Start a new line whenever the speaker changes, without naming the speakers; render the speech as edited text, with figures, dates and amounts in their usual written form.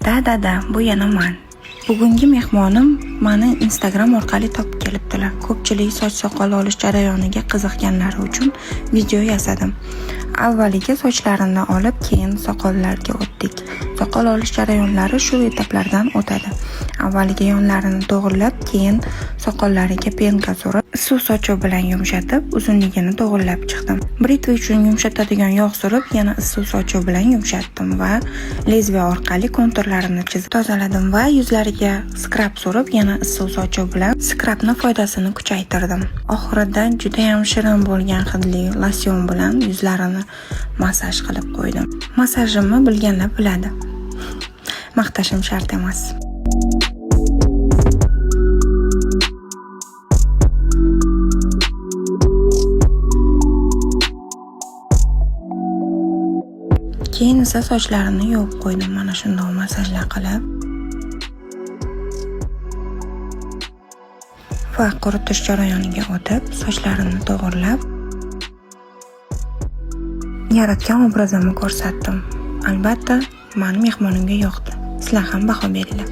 Da, bu yana man. Bugungi mehmonim meni Instagram orqali topib kelibdilar. Ko'pchilik soch soqol olish jarayoniga qiziqganlari uchun video yasadim. Avvaliga sochlarini olib, keyin soqollarga o'tdik. Soqol olish jarayonlari shu etaplardan o'tadi. Avvaliga yonlarini to'g'irlab, keyin soqollariga penka surib, suv sochuv bilan yumshatib, uzunligini to'g'irlab chiqdim. Britva uchun yumshatadigan yog' surib, yana issiq sochuv bilan yumshatdim va lezbiya orqali konturlarini chizib tozaladim va yuzlariga skrab surib, yana issiq sochuv bilan skrabning foydasini kuchaytirdim. Oxirida juda ham shirin bo'lgan hidli losyon bilan yuzlarini massaj qilib qo'ydim. Massajimni bilganlar biladi. Maqtashim shart emas. Keyin esa sochlarini yuvib qo'ydim, mana shunday massajlar qilib. Va quritish jarayoniga o'tib, sochlarini to'g'irlab, yaratgan obrazimni ko'rsatdim. Albatta, meni mehmonimga yoqdi. Sizlar ham baho beringlar.